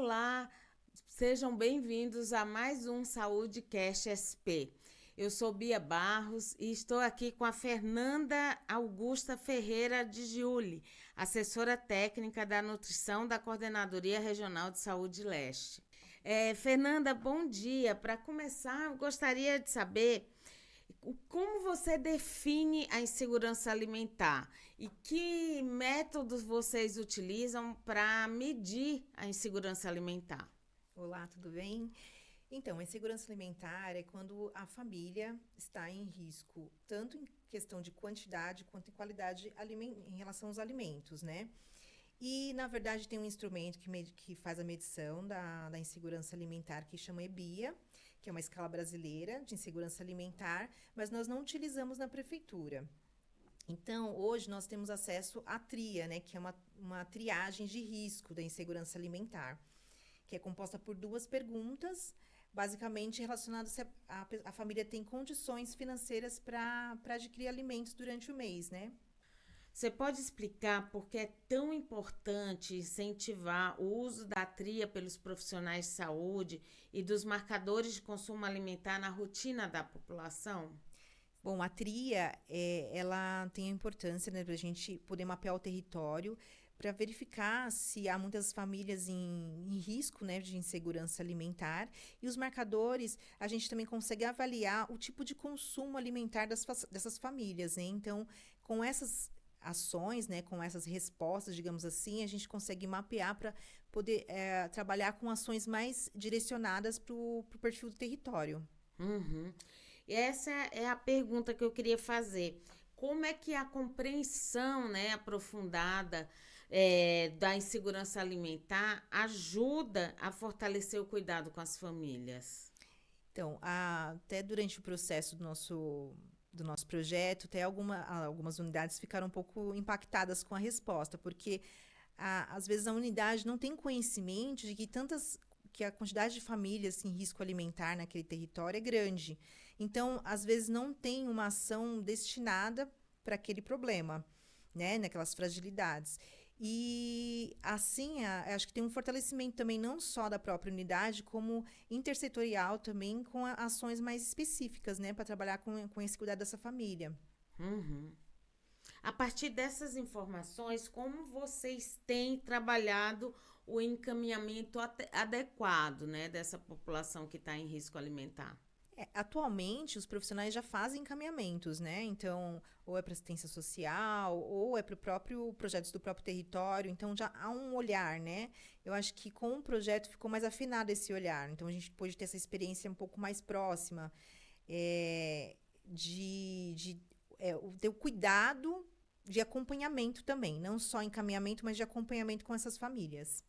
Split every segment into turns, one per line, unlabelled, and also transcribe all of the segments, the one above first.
Olá, sejam bem-vindos a mais um Saúde Cast SP. Eu sou Bia Barros e estou aqui com a Fernanda Augusta Ferreira de Giuli, assessora técnica da nutrição da Coordenadoria Regional de Saúde Leste. Fernanda, bom dia. Para começar, eu gostaria de saber como você define a insegurança alimentar e que métodos vocês utilizam para medir a insegurança alimentar?
Olá, tudo bem? Então, a insegurança alimentar é quando a família está em risco, tanto em questão de quantidade quanto em qualidade em relação aos alimentos, né? E, na verdade, tem um instrumento que faz a medição da insegurança alimentar que chama EBIA, que é uma escala brasileira de insegurança alimentar, mas nós não utilizamos na prefeitura. Então, hoje nós temos acesso à TRIA, né, que é uma triagem de risco da insegurança alimentar, que é composta por duas perguntas, basicamente relacionadas se a família tem condições financeiras para adquirir alimentos durante o mês, né?
Você pode explicar por que é tão importante incentivar o uso da tria pelos profissionais de saúde e dos marcadores de consumo alimentar na rotina da população?
Bom, a tria, ela tem a importância, né, para a gente poder mapear o território, para verificar se há muitas famílias em risco, né, de insegurança alimentar. E os marcadores, a gente também consegue avaliar o tipo de consumo alimentar dessas famílias, né? Então, com essas ações, né, com essas respostas, digamos assim, a gente consegue mapear para poder trabalhar com ações mais direcionadas para o perfil do território.
Uhum. E essa é a pergunta que eu queria fazer. Como é que a compreensão, né, aprofundada da insegurança alimentar ajuda a fortalecer o cuidado com as famílias?
Então, até durante o processo do nosso projeto, até algumas unidades ficaram um pouco impactadas com a resposta, porque às vezes a unidade não tem conhecimento de que a quantidade de famílias em risco alimentar naquele território é grande. Então, às vezes não tem uma ação destinada para aquele problema, né, naquelas fragilidades. E assim, acho que tem um fortalecimento também não só da própria unidade, como intersetorial também, com ações mais específicas, né, para trabalhar com esse cuidado dessa família.
Uhum. A partir dessas informações, como vocês têm trabalhado o encaminhamento adequado, né, dessa população que está em risco alimentar?
Atualmente, os profissionais já fazem encaminhamentos, né? Então, ou é para assistência social, ou é para o próprio projetos do próprio território. Então, já há um olhar, né? Eu acho que com o projeto ficou mais afinado esse olhar. Então, a gente pôde ter essa experiência um pouco mais próxima, ter o cuidado de acompanhamento também, não só encaminhamento, mas de acompanhamento com essas famílias.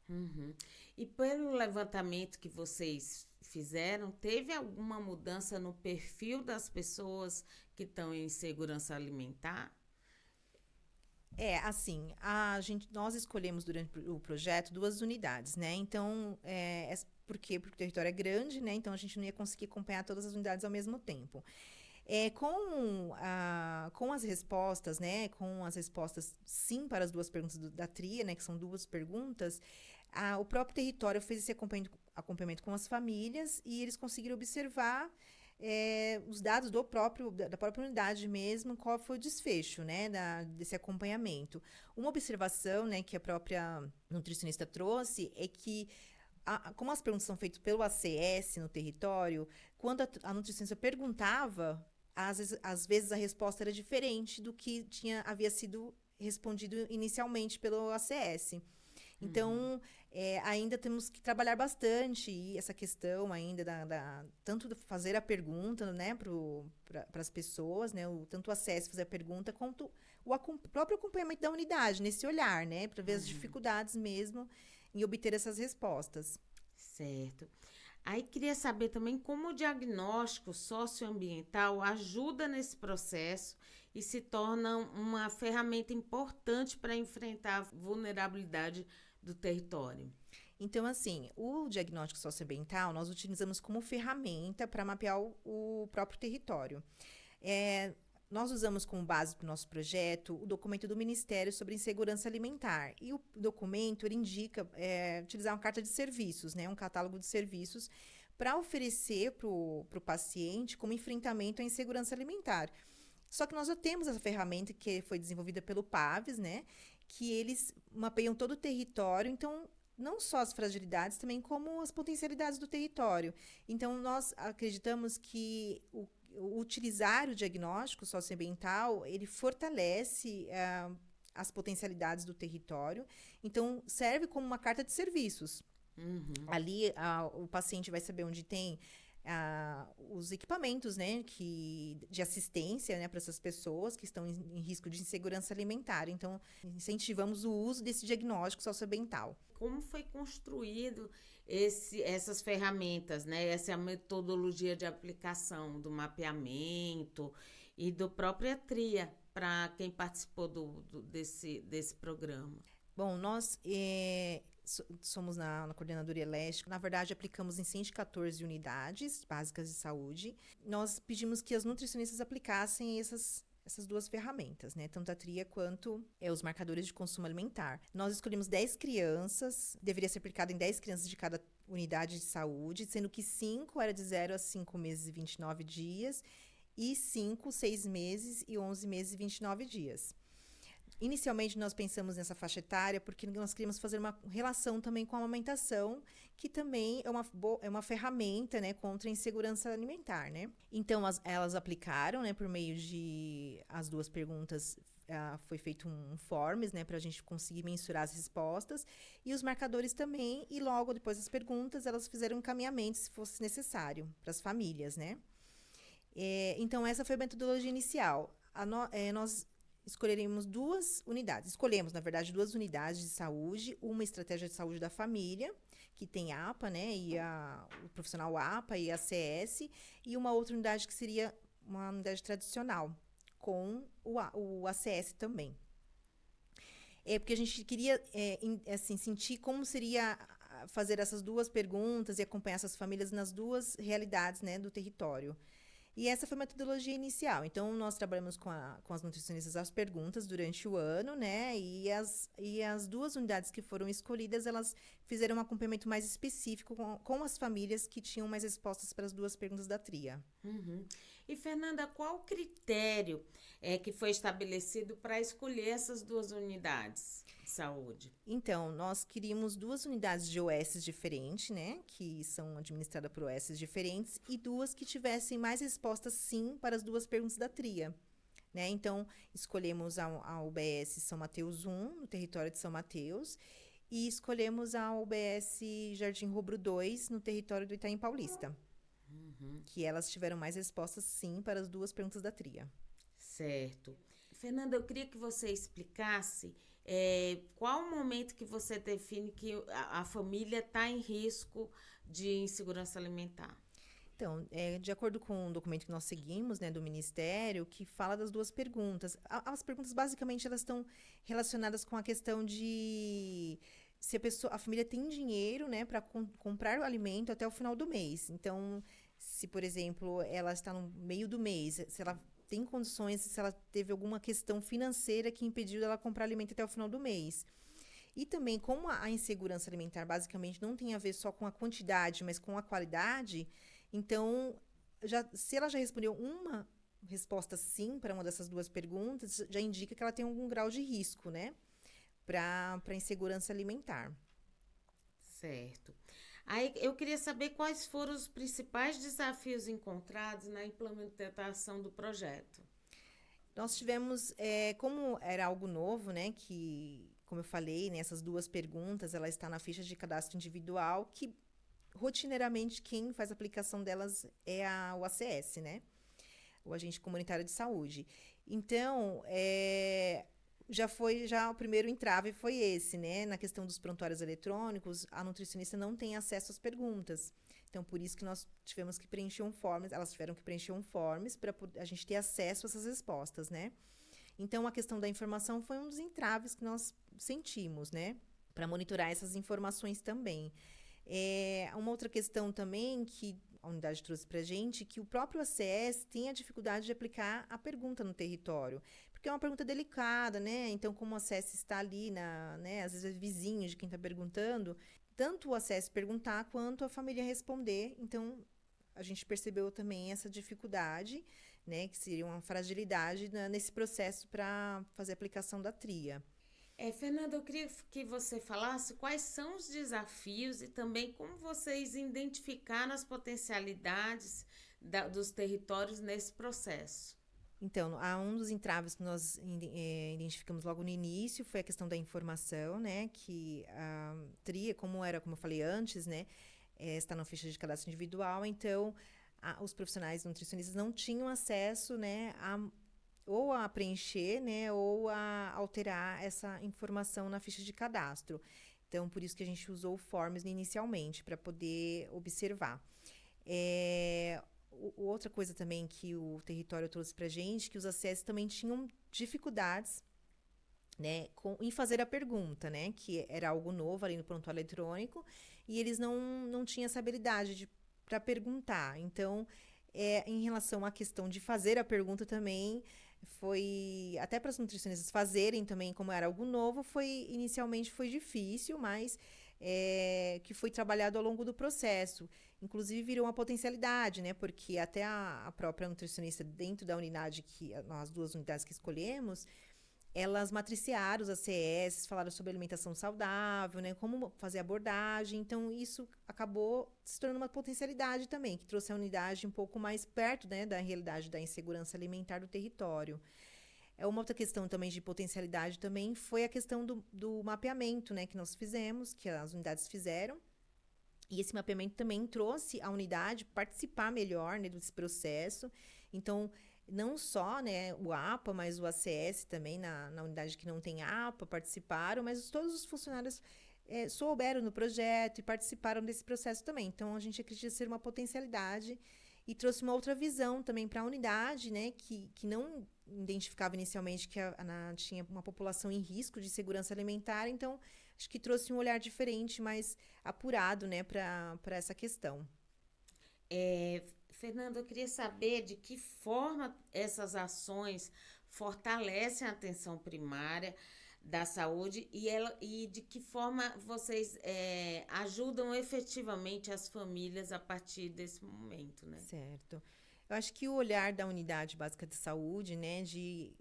Uhum. E pelo levantamento que vocês fizeram, teve alguma mudança no perfil das pessoas que estão em segurança alimentar?
Nós escolhemos durante o projeto duas unidades, né? Então, por quê? Porque o território é grande, né? Então a gente não ia conseguir acompanhar todas as unidades ao mesmo tempo. Com as respostas, né? Com as respostas sim para as duas perguntas da tria, né? Que são duas perguntas, o próprio território fez esse acompanhamento com as famílias e eles conseguiram observar os dados da própria unidade mesmo, qual foi o desfecho, né, desse acompanhamento. Uma observação, né, que a própria nutricionista trouxe é que como as perguntas são feitas pelo ACS no território, quando a nutricionista perguntava, às vezes a resposta era diferente do que havia sido respondido inicialmente pelo ACS. Então, ainda temos que trabalhar bastante essa questão ainda tanto de fazer a pergunta, né, para as pessoas, né, tanto o acesso fazer a pergunta, quanto próprio acompanhamento da unidade, nesse olhar, né, para ver as dificuldades mesmo em obter essas respostas.
Certo. Aí queria saber também como o diagnóstico socioambiental ajuda nesse processo e se torna uma ferramenta importante para enfrentar a vulnerabilidade do território.
Então, assim, o diagnóstico socioambiental nós utilizamos como ferramenta para mapear o próprio território. É, Nós usamos como base para o nosso projeto o documento do Ministério sobre Insegurança Alimentar. E o documento, ele indica utilizar uma carta de serviços, né? Um catálogo de serviços para oferecer para o paciente como enfrentamento à insegurança alimentar. Só que nós já temos essa ferramenta que foi desenvolvida pelo PAVES, né? Que eles mapeiam todo o território, então não só as fragilidades, também como as potencialidades do território. Então, nós acreditamos que o utilizar o diagnóstico socioambiental, ele fortalece as potencialidades do território. Então, serve como uma carta de serviços. Ali, o paciente vai saber onde tem os equipamentos, né, de assistência, né, para essas pessoas que estão em risco de insegurança alimentar. Então, incentivamos o uso desse diagnóstico socioambiental.
Como foi construído essas ferramentas, né? Essa é a metodologia de aplicação do mapeamento e do própria TRIA para quem participou desse programa?
Bom, nós somos na Coordenadoria Leste. Na verdade, aplicamos em 114 unidades básicas de saúde. Nós pedimos que as nutricionistas aplicassem essas duas ferramentas, né? Tanto a TRIA quanto os marcadores de consumo alimentar. Nós escolhemos 10 crianças, deveria ser aplicado em 10 crianças de cada unidade de saúde, sendo que 5 era de 0 a 5 meses e 29 dias, e 5, 6 meses e 11 meses e 29 dias. Inicialmente, nós pensamos nessa faixa etária porque nós queríamos fazer uma relação também com a amamentação, que também é uma ferramenta, né, contra a insegurança alimentar, né? Então, elas aplicaram, né, por meio de as duas perguntas, foi feito um forms, né, para a gente conseguir mensurar as respostas, e os marcadores também, e logo depois das perguntas, elas fizeram encaminhamentos, se fosse necessário, para as famílias, né? Então, essa foi a metodologia inicial. Nós escolheremos escolhemos, na verdade, 2 unidades de saúde, uma estratégia de saúde da família, que tem APA, né, e o profissional APA e a CS, e uma outra unidade que seria uma unidade tradicional, com o ACS também. Porque a gente queria, assim, sentir como seria fazer essas duas perguntas e acompanhar essas famílias nas duas realidades, né, do território. E essa foi a metodologia inicial. Então, nós trabalhamos com as nutricionistas as perguntas durante o ano, né? E as 2 unidades que foram escolhidas, elas fizeram um acompanhamento mais específico com as famílias que tinham mais respostas para as 2 perguntas da TRIA.
E, Fernanda, qual critério que foi estabelecido para escolher essas 2 unidades de saúde?
Então, nós queríamos 2 unidades de OS diferentes, né? Que são administradas por OS diferentes, e 2 que tivessem mais respostas sim para as 2 perguntas da TRIA. Né? Então, escolhemos a UBS São Mateus 1, no território de São Mateus, e escolhemos a UBS Jardim Rubro 2, no território do Itaim Paulista. Que elas tiveram mais respostas, sim, para as 2 perguntas da TRIA.
Certo. Fernanda, eu queria que você explicasse qual o momento que você define que a família está em risco de insegurança alimentar.
Então, de acordo com o documento que nós seguimos, né, do Ministério, que fala das 2 perguntas. As perguntas, basicamente, elas estão relacionadas com a questão de se a família tem dinheiro, né, para comprar o alimento até o final do mês. Então, se, por exemplo, ela está no meio do mês, se ela tem condições, se ela teve alguma questão financeira que impediu dela comprar alimento até o final do mês. E também, como a insegurança alimentar basicamente não tem a ver só com a quantidade, mas com a qualidade, então, se ela já respondeu uma resposta sim para uma dessas 2 perguntas, já indica que ela tem algum grau de risco, né, para insegurança alimentar.
Certo. Aí eu queria saber quais foram os principais desafios encontrados na implementação do projeto.
Nós tivemos, como era algo novo, né, que, como eu falei, né, essas 2 perguntas, ela está na ficha de cadastro individual, que rotineiramente quem faz a aplicação delas é o ACS, né, o Agente Comunitário de Saúde. Então, já o primeiro entrave foi esse, né? Na questão dos prontuários eletrônicos, a nutricionista não tem acesso às perguntas. Então, por isso que nós tivemos que preencher um forms, elas tiveram que preencher um forms para a gente ter acesso a essas respostas, né? Então, a questão da informação foi um dos entraves que nós sentimos, né? Para monitorar essas informações também. Uma outra questão também que a unidade trouxe para a gente, que o próprio ACS tem a dificuldade de aplicar a pergunta no território, porque é uma pergunta delicada, né? Então, como o ACS está ali, né, às vezes é vizinho de quem está perguntando, tanto o ACS perguntar quanto a família responder. Então, a gente percebeu também essa dificuldade, né, que seria uma fragilidade nesse processo para fazer a aplicação da tria.
Fernanda, eu queria que você falasse quais são os desafios e também como vocês identificaram as potencialidades dos territórios nesse processo.
Então, um dos entraves que nós identificamos logo no início foi a questão da informação, né? Que a tria, como eu falei antes, né? Está na ficha de cadastro individual, então os profissionais nutricionistas não tinham acesso, né? Ou a preencher, né? Ou a alterar essa informação na ficha de cadastro. Então, por isso que a gente usou o Forms inicialmente, para poder observar. Outra coisa também que o território trouxe para a gente, que os ACS também tinham dificuldades, né, em fazer a pergunta, né, que era algo novo ali no prontuário eletrônico, e eles não tinham essa habilidade para perguntar. Então, em relação à questão de fazer a pergunta também, foi até para os nutricionistas fazerem também, como era algo novo, inicialmente foi difícil, mas que foi trabalhado ao longo do processo. Inclusive, virou uma potencialidade, né? Porque até a própria nutricionista, dentro da unidade, as 2 unidades que escolhemos, elas matriciaram os ACS, falaram sobre alimentação saudável, né? Como fazer abordagem. Então, isso acabou se tornando uma potencialidade também, que trouxe a unidade um pouco mais perto, né, da realidade da insegurança alimentar do território. Uma outra questão também de potencialidade também foi a questão do mapeamento, né, que nós fizemos, que as unidades fizeram. E esse mapeamento também trouxe a unidade participar melhor, né, desse processo. Então, não só, né, o APA, mas o ACS também, na unidade que não tem APA, participaram, mas todos os funcionários souberam no projeto e participaram desse processo também. Então, a gente acredita ser uma potencialidade e trouxe uma outra visão também para a unidade, né, que não identificava inicialmente que tinha uma população em risco de segurança alimentar. Então, acho que trouxe um olhar diferente, mais apurado, né, para essa questão.
Fernanda, eu queria saber de que forma essas fortalecem a atenção primária da saúde e de que forma vocês ajudam efetivamente as famílias a partir desse momento, né?
Certo. Eu acho que o olhar da unidade básica de saúde, né, de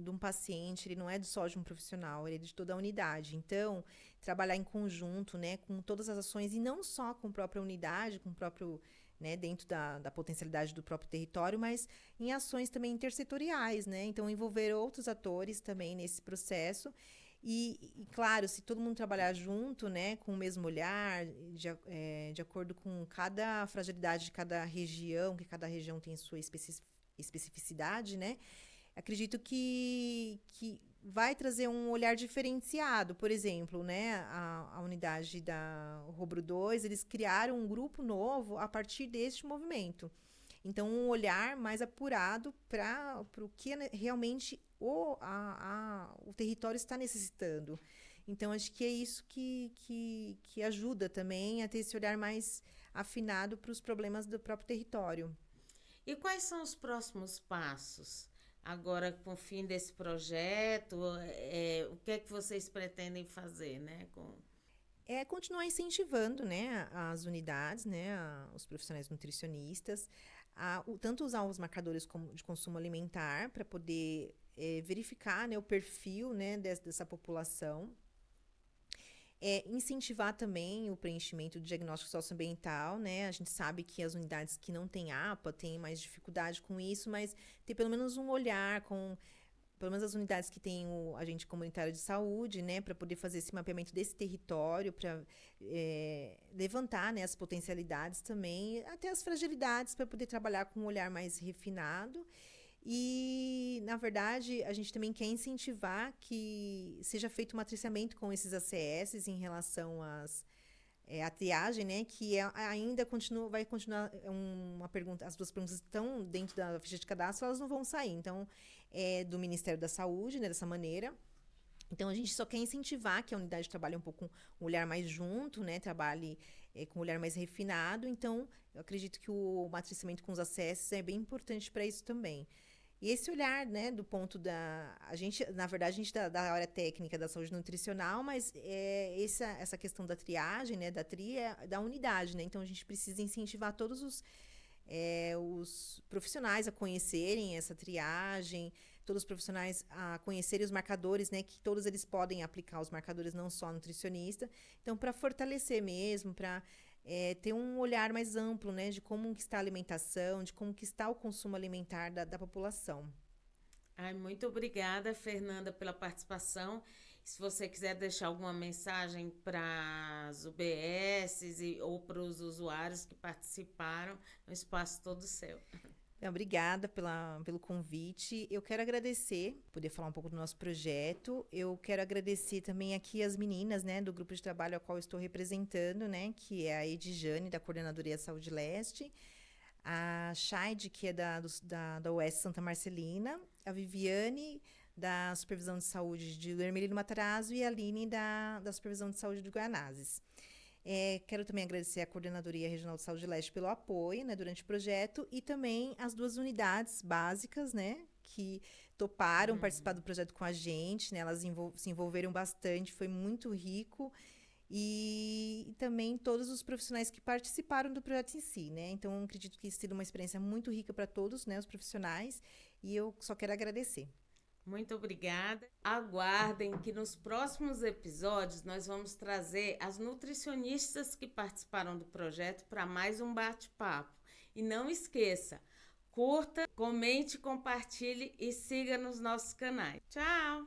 um paciente, ele não é só de um profissional, ele é de toda a unidade. Então, trabalhar em conjunto, né, com todas as ações, e não só com a própria unidade, com o próprio, né, dentro da potencialidade do próprio território, mas em ações também intersetoriais, né? Então, envolver outros atores também nesse processo. E claro, se todo mundo trabalhar junto, né, com o mesmo olhar, de acordo com cada fragilidade de cada região, que cada região tem sua especificidade, né, acredito que vai trazer um olhar diferenciado. Por exemplo, né, a unidade da Rubro 2, eles criaram um grupo novo a partir deste movimento. Então, um olhar mais apurado para o que realmente o território está necessitando. Então, acho que é isso que ajuda também a ter esse olhar mais afinado para os problemas do próprio território.
E quais são os próximos passos? Agora, com o fim desse projeto, o que é que vocês pretendem fazer, né?
Continuar incentivando, né, as unidades, né, os profissionais nutricionistas, tanto usar os marcadores de consumo alimentar para poder verificar, né, o perfil, né, dessa população. Incentivar também o preenchimento do diagnóstico socioambiental, né? A gente sabe que as unidades que não têm APA têm mais dificuldade com isso, mas ter pelo menos um olhar pelo menos as unidades que têm o agente comunitário de saúde, né, para poder fazer esse mapeamento desse território, para levantar, né, as potencialidades também, até as fragilidades, para poder trabalhar com um olhar mais refinado. E, na verdade, a gente também quer incentivar que seja feito um matriciamento com esses ACS em relação à triagem, né? Que ainda vai continuar uma pergunta. As 2 perguntas estão dentro da ficha de cadastro, elas não vão sair. Então, é do Ministério da Saúde, né, dessa maneira. Então, a gente só quer incentivar que a unidade trabalhe um pouco com um olhar mais junto, né? Trabalhe com um olhar mais refinado. Então, eu acredito que o matriciamento com os acessos é bem importante para isso também. E esse olhar, né, do ponto da... A gente, na verdade, a gente da área técnica da saúde nutricional, mas essa questão da triagem, né, da tria, da unidade, né? Então, a gente precisa incentivar todos os profissionais a conhecerem essa triagem, todos os profissionais a conhecerem os marcadores, né? Que todos eles podem aplicar os marcadores, não só nutricionista. Então, para fortalecer mesmo, para ter um olhar mais amplo, né? De como que está a alimentação, de como que está o consumo alimentar da população.
Ai, muito obrigada, Fernanda, pela participação. Se você quiser deixar alguma mensagem para as UBSs ou para os usuários que participaram, o espaço todo seu.
Obrigada pelo convite. Eu quero agradecer, poder falar um pouco do nosso projeto. Eu quero agradecer também aqui as meninas, né, do grupo de trabalho ao qual eu estou representando, né, que é a Edjane, da Coordenadoria Saúde Leste, a Shaide, que é da UES Santa Marcelina, a Viviane, da Supervisão de Saúde de Ermelino Matarazzo, e a Aline, da Supervisão de Saúde de Guaianazes. Quero também agradecer à Coordenadoria Regional de Saúde Leste pelo apoio, né, durante o projeto, e também as 2 unidades básicas, né, que toparam participar do projeto com a gente, né, elas se envolveram bastante, foi muito rico, e também todos os profissionais que participaram do projeto em si, né, então acredito que tenha sido uma experiência muito rica para todos, né, os profissionais, e eu só quero agradecer.
Muito obrigada. Aguardem que nos próximos episódios nós vamos trazer as nutricionistas que participaram do projeto para mais um bate-papo. E não esqueça, curta, comente, compartilhe e siga nos nossos canais. Tchau!